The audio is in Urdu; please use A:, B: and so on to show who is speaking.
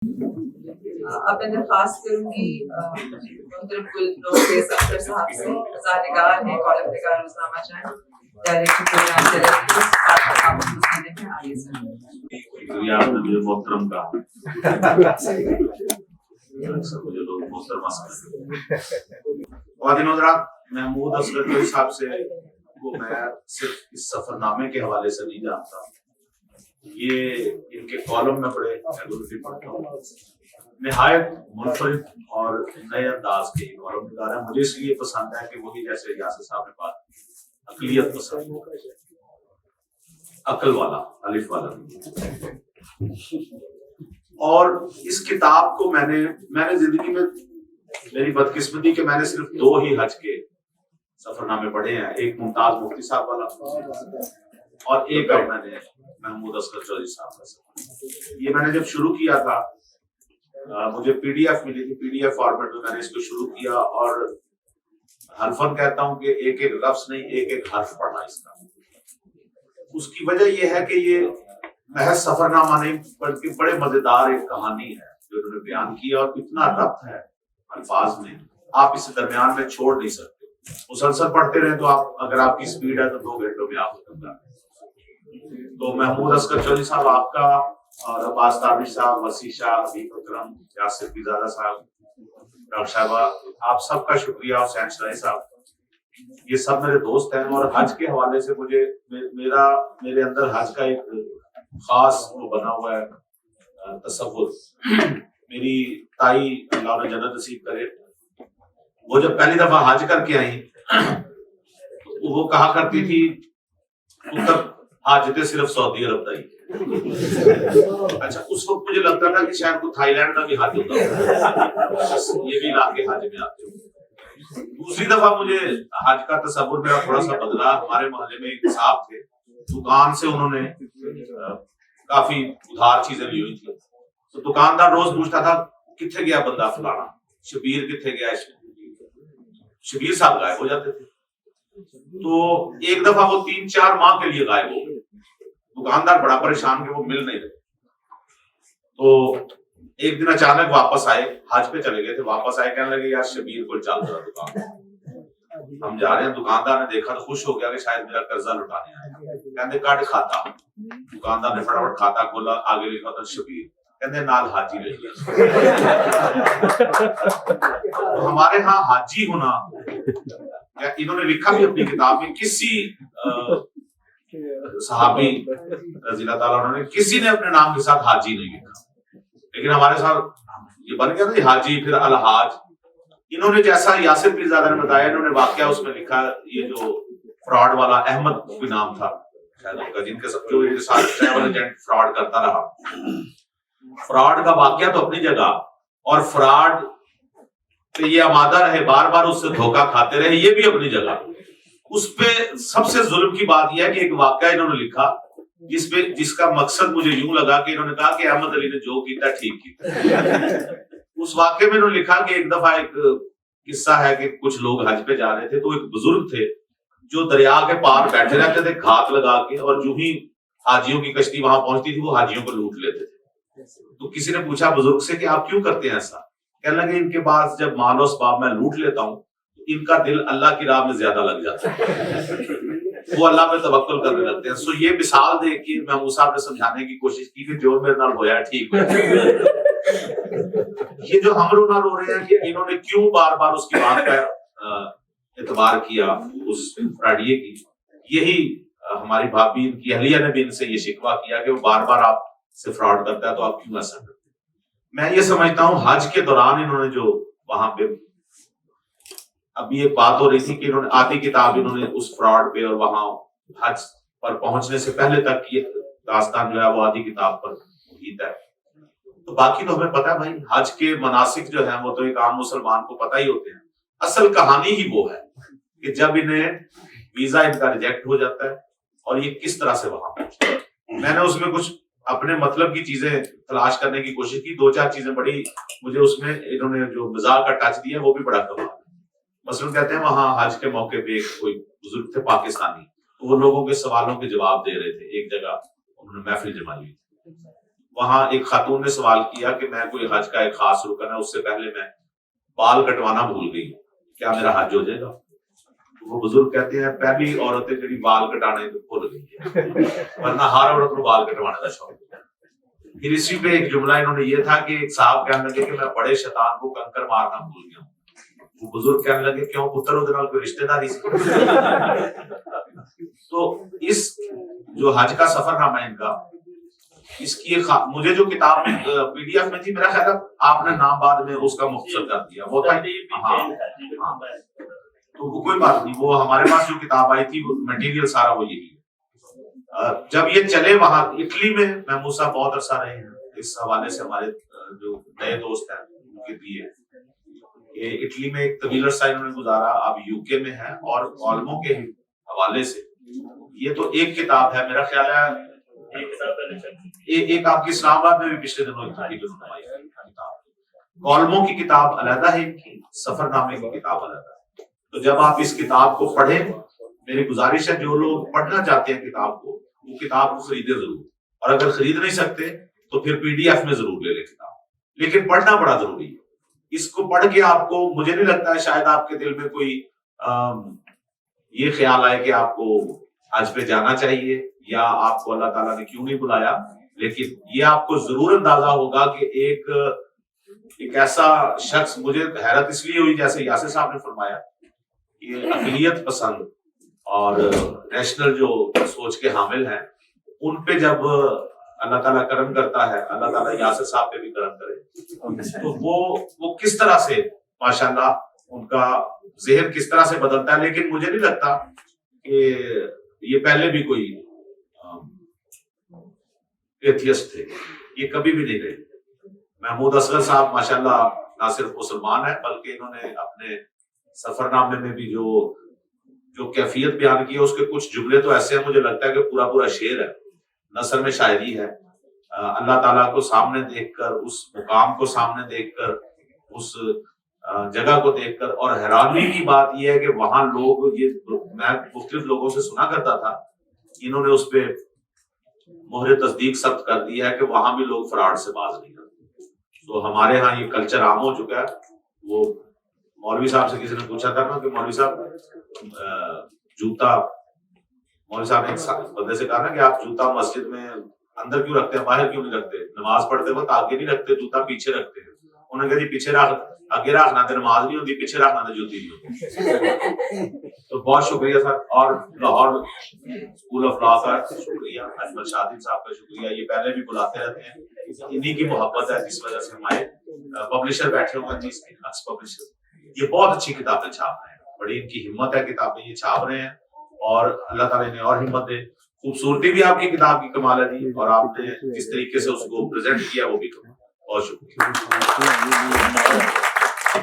A: اب میں درخواست کروں گی محترم گل نوفیس اختر صاحب سے، نگار ہیں، کالم نگار روزنامہ جان، ڈائریکٹر پروگرام آئیے سر۔
B: آپ نے مجھے محترم کہا، مجھے لوگ محترم خواتین حضرات، محمود اصغر چوہدری صاحب سے کو میں صرف اس سفر نامے کے حوالے سے نہیں جانتا، یہ ان کے کالم میں بڑے ریگولرلی پڑھتا ہوں، نہایت منفرد اور نئے انداز کے کالم نگار ہیں۔ مجھے اس لیے پسند ہے کہ وہی جیسے یاسر صاحب نے بات عقلیت پسند، عقل والا، الف والا۔ اور اس کتاب کو میں نے زندگی میں، میری بدقسمتی کہ میں نے صرف 2 ہی حج کے سفر نامے پڑھے ہیں، ایک ممتاز مفتی صاحب والا اور ایک اب میں نے محمود اصغر چوہدری صاحب کا سفر۔ یہ میں نے جب شروع کیا تھا، مجھے پی ڈی ایف ملی تھی، پی ڈی ایف فارمیٹ میں میں نے اس کو شروع کیا اور حرفاً کہتا ہوں کہ ایک ایک لفظ نہیں، ایک ایک حرف پڑھا اس کا۔ اس کی وجہ یہ ہے کہ یہ محض سفر نامہ نہیں بلکہ بڑے مزیدار ایک کہانی ہے جو انہوں نے بیان کیا، اور اتنا ربط ہے الفاظ میں، آپ اسے درمیان میں چھوڑ نہیں سکتے۔ مسلسل پڑھتے رہیں تو آپ، اگر آپ کی سپیڈ ہے تو 2 گھنٹوں میں آپ ختم کر دیں۔ تو محمود اصغر چوہدری صاحب آپ کا، اور عباس تابش صاحب، وسیع شاہ، حبیب اکرم، یاسر پیرزادہ صاحب، ڈاکٹر صاحبہ، آپ سب کا شکریہ، حسین شرائع صاحب، یہ سب میرے دوست ہیں۔ اور حج کے حوالے سے مجھے میرے اندر حج کا ایک خاص وہ بنا ہوا ہے تصور۔ میری تائی، اللہ انہیں جنت نصیب کرے، وہ جب پہلی دفعہ حج کر کے آئی تو وہ کہا کرتی تھی اتر حج تھے صرف سعودی عرب تائی۔ اچھا، اس وقت مجھے لگتا تھا کہ شاید کوئی تھائی لینڈ کا بھی حج ہوتا ہے، یہ بھی علاقے حج میں آتے ہوں۔ دوسری دفعہ مجھے حج کا تصور میرا تھوڑا سا بدلا۔ ہمارے محلے میں ایک صاحب تھے، دکان سے انہوں نے کافی ادھار چیزیں لی ہوئی تھی، تو دکاندار روز پوچھتا تھا کتنے گیا بندہ فلانا، شبیر کتنے گیا، شبیر صاحب غائب ہو جاتے تھے۔ تو ایک دفعہ وہ 3-4 ماہ کے لیے غائب ہو گئے، دکاندار بڑا پریشان کہ وہ مل نہیں رہے۔ تو ایک دن اچانک واپس آئے، حج پہ چلے گئے تھے، واپس آئے، کہنے لگے یار شبیر کو چل رہا دکان، ہم جا رہے ہیں۔ دکاندار نے دیکھا تو خوش ہو گیا کہ شاید میرا قرضہ لٹانے آیا، کہتے کاٹ کھاتا۔ دکاندار نے فٹافٹ کھاتا کھولا، آگے لکھا تھا شبیر، کہتے نال حاجی لے لیا۔ ہمارے ہاں حاجی ہونا، انہوں نے لکھا بھی اپنی کتاب میں، کسی صحابی رضی اللہ تعالیٰ عنہ نے، کسی نے اپنے نام کے ساتھ حاجی نہیں لکھا، لیکن ہمارے ساتھ یہ بن گیا تھا حاجی، پھر الحاج۔ انہوں نے جیسا یاسر پیرزادہ نے بتایا، انہوں نے واقعہ اس میں لکھا، یہ جو فراڈ والا احمد کوئی نام تھا شاید ان کا، جن کے سب جو ساتھ ٹریول ایجنٹ فراڈ کرتا رہا، فراڈ کا واقعہ تو اپنی جگہ، اور فراڈ پہ یہ آمادہ رہے، بار بار اس سے دھوکہ کھاتے رہے، یہ بھی اپنی جگہ۔ اس پہ سب سے ظلم کی بات یہ ہے کہ ایک واقعہ انہوں نے لکھا جس کا مقصد مجھے یوں لگا کہ انہوں نے کہا کہ احمد علی نے جو کیتا ٹھیک کیتا۔ اس واقعے میں انہوں نے لکھا کہ ایک دفعہ ایک قصہ ہے کہ کچھ لوگ حج پہ جا رہے تھے، تو ایک بزرگ تھے جو دریا کے پار بیٹھے رہتے تھے گھات لگا کے، اور جو ہی حاجیوں کی کشتی وہاں پہنچتی تھی وہ حاجیوں کو لوٹ لیتے تھے۔ تو کسی نے پوچھا بزرگ سے کہ آپ کیوں کرتے ہیں ایسا؟ کہنے لگے ان کے پاس جب مال و اسباب میں لوٹ لیتا ہوں تو ان کا دل اللہ کی راہ میں زیادہ لگ جاتا ہے، وہ اللہ پہ توکل کرنے لگتے ہیں۔ سو یہ مثال دے کے محمود صاحب نے سمجھانے کی کوشش کی کہ جو میرے نال ہویا ٹھیک ہے۔ یہ جو ہم رو رہے ہیں کہ انہوں نے کیوں بار بار اس کی بات کا اعتبار کیا، اس فراڈیے کی، یہی ہماری بھابھی ان کی اہلیہ نے بھی ان سے یہ شکوہ کیا کہ وہ بار بار آپ سے فراڈ کرتا ہے، تو آپ کیوں ایسا کرتے ہیں۔ میں یہ سمجھتا ہوں حج کے دوران انہوں نے جو وہاں پہ، ابھی ایک بات ہو رہی تھی کہ انہوں نے آدھی کتاب انہوں نے اس فراڈ پہ اور وہاں حج پر پہنچنے سے پہلے تک یہ داستان جو ہے وہ آدھی کتاب پر محیط ہے۔ تو باقی تو ہمیں پتہ ہے بھائی، حج کے مناسک جو ہیں وہ تو ایک عام مسلمان کو پتہ ہی ہوتے ہیں۔ اصل کہانی ہی وہ ہے کہ جب انہیں ویزا ان کا ریجیکٹ ہو جاتا ہے اور یہ کس طرح سے وہاں پہنچتے ہیں۔ میں نے اس میں کچھ اپنے مطلب کی چیزیں تلاش کرنے کی کوشش کی، 2-4 چیزیں بڑی مجھے اس میں انہوں نے جو مزاح کا ٹچ دیا وہ بھی بڑا کمال ہے۔ مثلاً کہتے ہیں وہاں حج کے موقع پہ کوئی بزرگ تھے پاکستانی، وہ لوگوں کے سوالوں کے جواب دے رہے تھے، ایک جگہ انہوں نے محفل جمائی، وہاں ایک خاتون نے سوال کیا کہ میں کوئی حج کا ایک خاص رکن ہے، اس سے پہلے میں بال کٹوانا بھول گئی، کیا میرا حج ہو جائے گا؟ وہ بزرگ کہتے ہیں پہلی عورتیں جڑی بال کٹانے بھول گئی ہے، ورنہ ہر عورت کو بال کٹوانے کا شوق ہے۔ پھر اسی پہ ایک جملہ انہوں نے یہ تھا کہ ایک صاحب کہنے لگے کہ میں بڑے شیطان کو کنکر مارنا بھول گیا ہوں۔ وہ بزرگ کہنے لگے کیوں پتر ادھر نال کوئی رشتہ داری سی؟ تو اس جو حج کا سفر نامہ ان کا، اس کی مجھے جو کتاب میں پی ڈی ایف میں تھی، میرا خیال ہے آپ نے نام بعد میں اس کا مختصر کر دیا، وہ تھا تو وہ کوئی بات نہیں، وہ ہمارے پاس جو کتاب آئی تھی وہ مٹیریل سارا وہ یہی ہے۔ جب یہ چلے وہاں اٹلی میں، محمود صاحب بہت عرصہ رہے ہیں، اس حوالے سے ہمارے جو نئے دوست ہیں ان کے لیے کہ اٹلی میں ایک طویل عرصہ انہوں نے گزارا، اب یو کے میں ہے، اور کالموں کے حوالے سے یہ تو ایک کتاب ہے، میرا خیال ہے ایک آپ کی اسلام آباد میں بھی پچھلے دنوں کتاب، کالموں کی کتاب علیحدہ ہے، سفر نامے کی کتاب علیحدہ ہے۔ تو جب آپ اس کتاب کو پڑھیں، میری گزارش ہے جو لوگ پڑھنا چاہتے ہیں کتاب کو، وہ کتاب کو خریدے ضرور، اور اگر خرید نہیں سکتے تو پھر پی ڈی ایف میں ضرور لے لیں کتاب، لیکن پڑھنا بڑا ضروری ہے۔ اس کو پڑھ کے آپ کو، مجھے نہیں لگتا ہے شاید آپ کے دل میں کوئی یہ خیال آئے کہ آپ کو حج پہ جانا چاہیے یا آپ کو اللہ تعالیٰ نے کیوں نہیں بلایا، لیکن یہ آپ کو ضرور اندازہ ہوگا کہ ایک ایسا شخص، مجھے حیرت اس لیے ہوئی جیسے یاسر صاحب نے فرمایا، یہ اقلیت پسند اور نیشنل جو سوچ کے حامل ہیں، ان پہ جب اللہ تعالیٰ کرم کرتا ہے، اللہ تعالیٰ یاسر صاحب پہ بھی کرم کرے، تو وہ کس طرح سے ماشاءاللہ ان کا ذہن کس طرح سے بدلتا ہے۔ لیکن مجھے نہیں لگتا کہ یہ پہلے بھی کوئی ایتھیسٹ تھے، یہ کبھی بھی نہیں رہے۔ محمود اصغر صاحب ماشاءاللہ نہ صرف مسلمان ہیں بلکہ انہوں نے اپنے سفر نامے میں بھی جو کیفیت بیان کی ہے، اس کے کچھ جملے تو ایسے ہیں مجھے لگتا ہے کہ پورا شعر ہے، نثر میں شاعری ہے۔ اللہ تعالیٰ کو سامنے دیکھ کر، اس مقام کو سامنے دیکھ کر، اس جگہ کو دیکھ کر، اور حیرانی کی بات یہ ہے کہ وہاں لوگ، یہ میں مختلف لوگوں سے سنا کرتا تھا، انہوں نے اس پہ مہر تصدیق ثبت کر دی ہے کہ وہاں بھی لوگ فراڈ سے باز نہیں کرتے۔ تو ہمارے ہاں یہ کلچر عام ہو چکا ہے۔ وہ مولوی صاحب سے کسی نے پوچھا تھا نا کہ مولوی صاحب جوتا، مولوی صاحب نے ایک بندے سے کہا نا کہ آپ جوتا مسجد میں اندر کیوں رکھتے ہیں، باہر کیوں نہیں رکھتے؟ نماز پڑھتے وقت آگے نہیں رکھتے، جوتا پیچھے رکھتے ہیں۔ انہوں نے کہا جی پیچھے آگے رکھنا تو نماز نہیں ہوتی، پیچھے رکھنا تو جوتی نہیں ہوتی۔ تو بہت شکریہ سر، اور لاہور اسکول آف لا کا شکریہ، اجمل شادی صاحب کا شکریہ، یہ پہلے بھی بلاتے رہتے ہیں، انہی کی محبت ہے جس وجہ سے ہمارے پبلشر بیٹھے ہوئے ہیں، جس کے خاص پبلشر یہ بہت اچھی کتابیں چھاپ رہے ہیں، بڑی ان کی ہمت ہے، کتابیں یہ چھاپ رہے ہیں، اور اللہ تعالیٰ نے اور ہمت دے۔ خوبصورتی بھی آپ کی کتاب کی کمال ہے جی، اور آپ نے جس طریقے سے اس کو پریزنٹ کیا وہ بھی کمال۔ بہت شکریہ۔